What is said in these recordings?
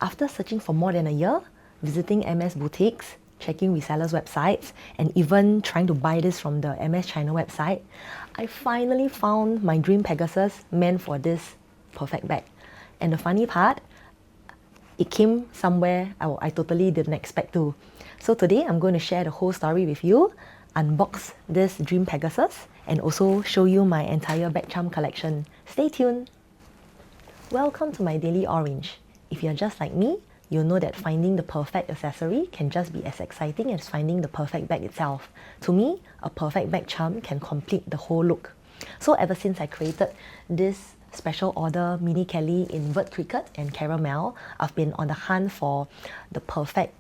After searching for more than a year, visiting MS boutiques, checking resellers' websites, and even trying to buy this from the MS China website, I finally found my dream Pegasus meant for this perfect bag. And the funny part, it came somewhere I totally didn't expect to. So today I'm going to share the whole story with you, unbox this dream Pegasus, and also show you my entire bag charm collection. Stay tuned! Welcome to my daily orange. If you're just like me, you'll know that finding the perfect accessory can just be as exciting as finding the perfect bag itself. To me, a perfect bag charm can complete the whole look. So ever since I created this special order mini Kelly in Vert Criquet and Caramel, I've been on the hunt for the perfect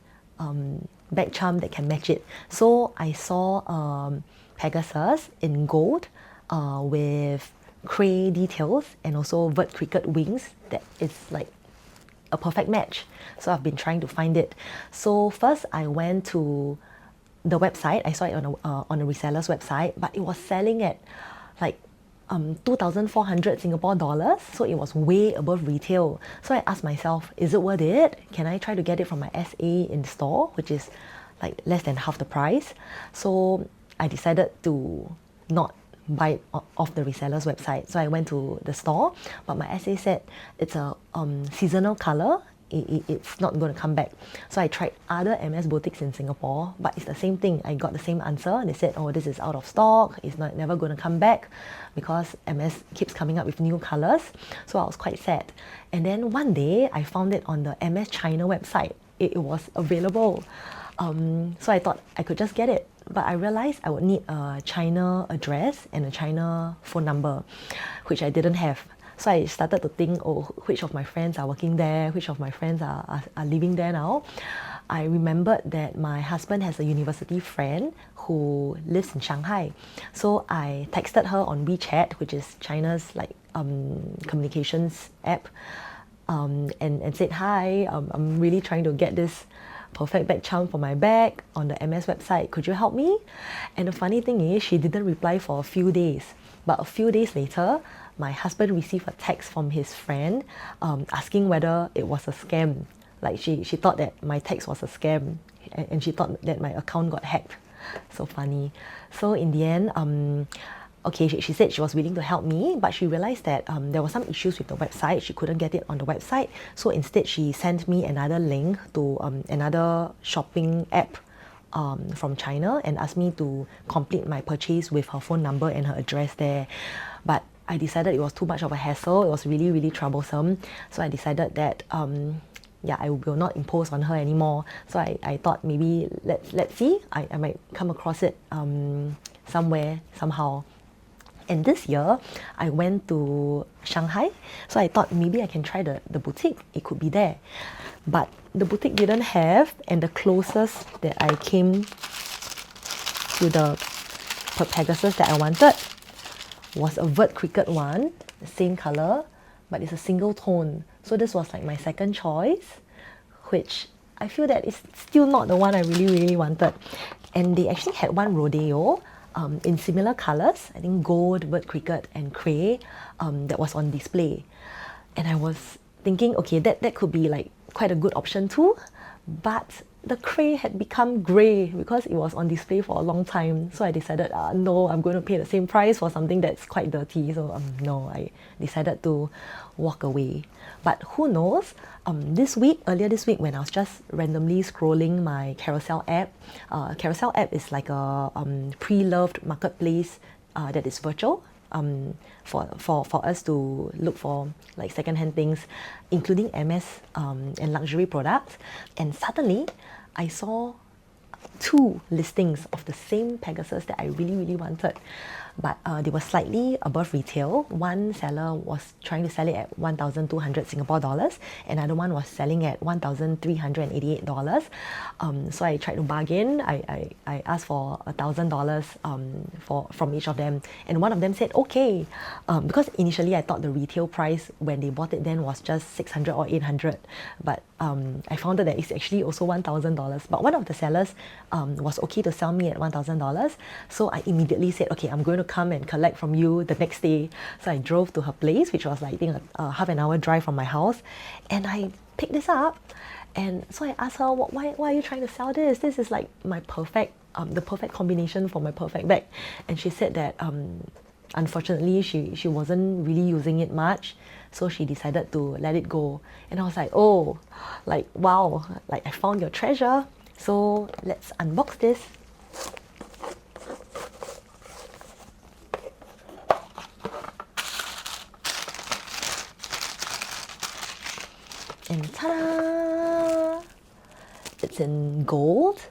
bag charm that can match it. So I saw Pegasus in gold with Craie details and also Vert Criquet wings that is like a perfect match. So I've been trying to find it. So first I went to the website. I saw it on a reseller's website, but it was selling at like 2,400 Singapore dollars, so it was way above retail. So I asked myself, is it worth it? Can I try to get it from my SA in store, which is like less than half the price? So I decided to not buy it off the reseller's website. So I went to the store, but my SA said it's a seasonal color. It's not going to come back. So I tried other MS boutiques in Singapore, but it's the same thing. I got the same answer. They said, oh, this is out of stock. It's never going to come back because MS keeps coming up with new colors. So I was quite sad. And then one day I found it on the MS China website. It was available. So I thought I could just get it. But I realized I would need a China address and a China phone number, which I didn't have. So I started to think, oh, which of my friends are working there, which of my friends are living there now. I remembered that my husband has a university friend who lives in Shanghai. So I texted her on WeChat, which is China's like communications app, and said, hi, I'm really trying to get this perfect bag charm for my bag on the MS website. Could you help me? And the funny thing is, she didn't reply for a few days. But a few days later, my husband received a text from his friend asking whether it was a scam. Like she thought that my text was a scam and she thought that my account got hacked. So funny. So in the end, okay, she said she was willing to help me, but she realized that there were some issues with the website. She couldn't get it on the website. So instead, she sent me another link to another shopping app from China and asked me to complete my purchase with her phone number and her address there. But I decided it was too much of a hassle. It was really, really troublesome. So I decided that yeah, I will not impose on her anymore. So I thought maybe let's see. I might come across it somewhere, somehow. And this year, I went to Shanghai, so I thought maybe I can try the boutique. It could be there. But the boutique didn't have, and the closest that I came to the Pegasus that I wanted was a Vert Criquet one, the same color, but it's a single tone. So this was like my second choice, which I feel that is still not the one I really, really wanted. And they actually had one Rodeo in similar colors, I think gold, Vert Criquet and Craie, that was on display. And I was thinking, okay, that could be like quite a good option too, but the Craie had become grey because it was on display for a long time. So I decided, no, I'm going to pay the same price for something that's quite dirty. So no, I decided to walk away. But who knows, earlier this week when I was just randomly scrolling my Carousell app, Carousell app is like a pre-loved marketplace that is virtual. For us to look for like secondhand things, including MS and luxury products. And suddenly, I saw two listings of the same Pegasus that I really, really wanted. But they were slightly above retail. One seller was trying to sell it at 1,200 Singapore dollars. Another one was selling at 1,388 dollars. So I tried to bargain. I asked for $1,000 from each of them. And one of them said, okay. Because initially I thought the retail price when they bought it then was just 600 or 800. But I found out that it's actually also $1,000. But one of the sellers was okay to sell me at $1,000. So I immediately said, okay, I'm going to to come and collect from you the next day. So I drove to her place, which was like, I think a half an hour drive from my house, and I picked this up. And so I asked her, why are you trying to sell this? This is like my perfect, the perfect combination for my perfect bag. And she said that unfortunately she wasn't really using it much, so she decided to let it go. And I was like, oh, like wow, like I found your treasure. So let's unbox this. And ta-da! It's in gold,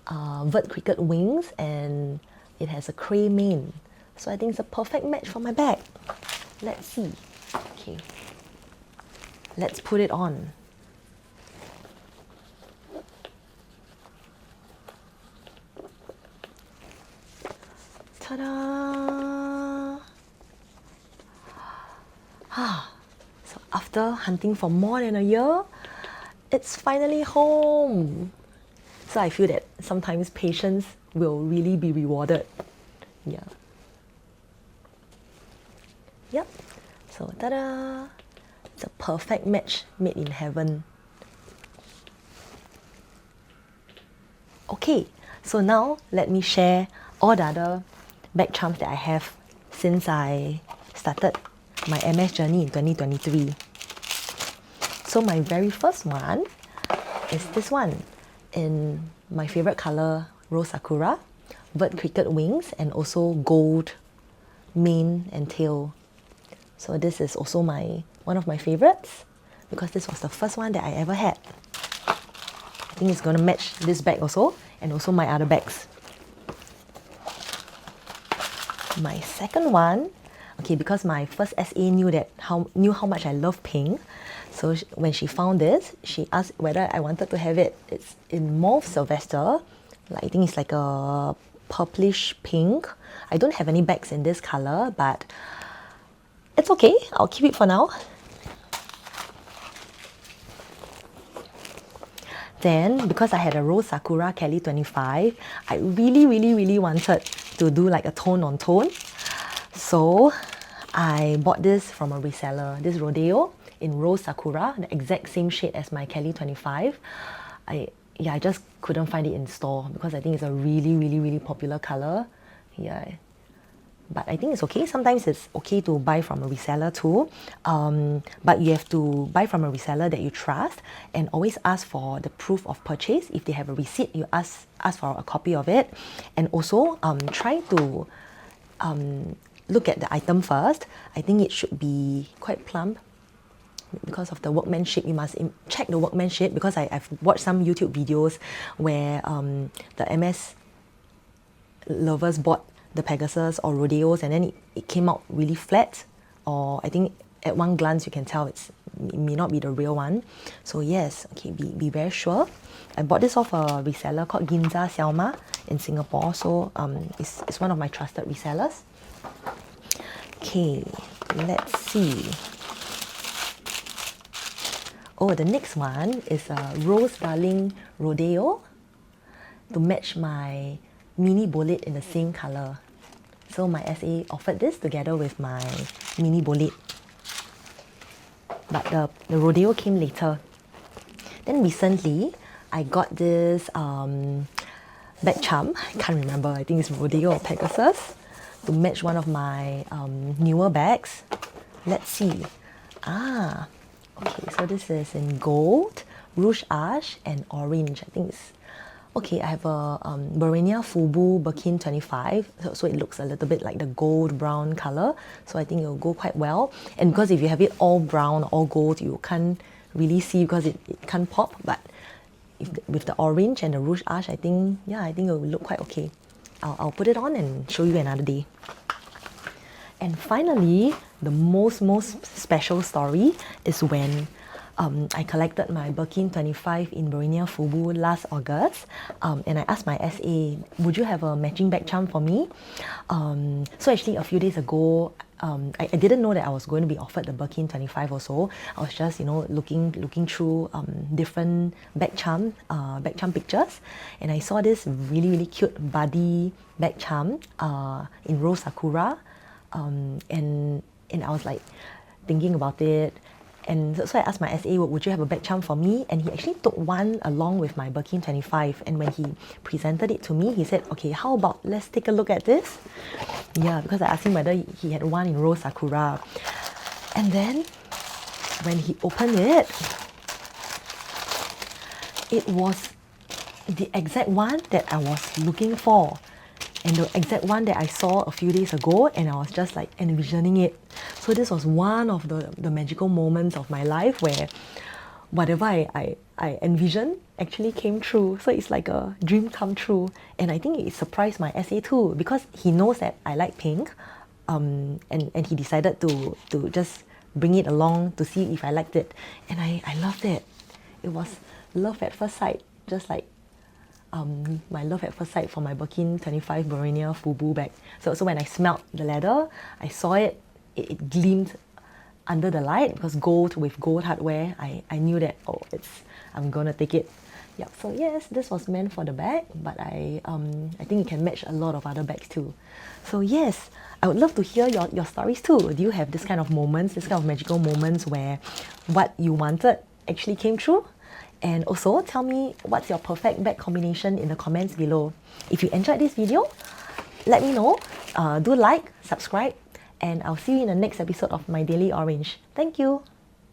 Vert Criquet wings, and it has a Craie mane. So I think it's a perfect match for my bag. Let's see. Okay, let's put it on. Ta-da! So after hunting for more than a year, it's finally home. So I feel that sometimes patience will really be rewarded. Yeah. Yep. So ta-da! It's a perfect match made in heaven. Okay, so now let me share all the other bag charms that I have since I started my MS journey in 2023. So my very first one is this one in my favorite color, Rose Sakura, Vert Criquet wings, and also gold mane and tail. So this is also one of my favorites because this was the first one that I ever had. I think it's gonna match this bag also, and also my other bags. My second one, okay, because my first SA knew how much I love pink. So when she found this, she asked whether I wanted to have it. It's in Mauve Sylvestre. Like, I think it's like a purplish pink. I don't have any bags in this color, but it's okay. I'll keep it for now. Then, because I had a Rose Sakura Kelly 25, I really wanted to do like a tone on tone. So I bought this from a reseller, this Rodeo in Rose Sakura, the exact same shade as my Kelly 25. I just couldn't find it in store because I think it's a really popular color. Yeah. But I think it's okay. Sometimes it's okay to buy from a reseller too. But you have to buy from a reseller that you trust, and always ask for the proof of purchase. If they have a receipt, you ask for a copy of it. And also try to look at the item first. I think it should be quite plump because of the workmanship. You must check the workmanship, because I've watched some YouTube videos where the MS lovers bought the Pegasus or Rodeos, and then it came out really flat, or I think at one glance you can tell it may not be the real one. So yes, okay, be very sure. I bought this off a reseller called Ginza Selma in Singapore, so it's one of my trusted resellers. Okay, let's see. Oh, the next one is a Rose Darling Rodeo to match my mini bolide in the same color. So my SA offered this together with my mini bolide, but the Rodeo came later. Then recently I got this bag charm. I can't remember, I think it's Rodeo or Pegasus, to match one of my newer bags. Let's see. Okay, so this is in gold, Rouge H and Orange. I think it's okay. I have a Berenia Fubu Birkin 25, so it looks a little bit like the gold brown color. So I think it will go quite well. And because if you have it all brown, all gold, you can't really see because it can't pop. But with the orange and the Rouge H, I think it will look quite okay. I'll put it on and show you another day. And finally, the most special story is when I collected my Birkin 25 in Bohemia Fubu last August, and I asked my SA, would you have a matching bag charm for me? So actually a few days ago, I didn't know that I was going to be offered the Birkin 25 or so. I was just, looking through different bag charm pictures, and I saw this really, really cute Budy bag charm in rose Sakura, and I was like thinking about it. And so I asked my SA, would you have a bag charm for me? And he actually took one along with my Birkin 25. And when he presented it to me, he said, okay, how about let's take a look at this? Yeah, because I asked him whether he had one in rose Sakura. And then when he opened it, it was the exact one that I was looking for. And the exact one that I saw a few days ago, and I was just like envisioning it. So this was one of the magical moments of my life where whatever I envisioned actually came true. So it's like a dream come true. And I think it surprised my SA too, because he knows that I like pink, and he decided to just bring it along to see if I liked it. And I loved it. It was love at first sight, just like my love at first sight for my Birkin 25 Bohemia Fubu bag. So when I smelled the leather, I saw it gleamed under the light, because gold with gold hardware, I knew that, I'm gonna take it. Yep, so yes, this was meant for the bag, but I think it can match a lot of other bags too. So yes, I would love to hear your stories too. Do you have this kind of moments, this kind of magical moments where what you wanted actually came true? And also tell me what's your perfect bag combination in the comments below. If you enjoyed this video, let me know. Do like, subscribe, and I'll see you in the next episode of My Daily Orange. Thank you.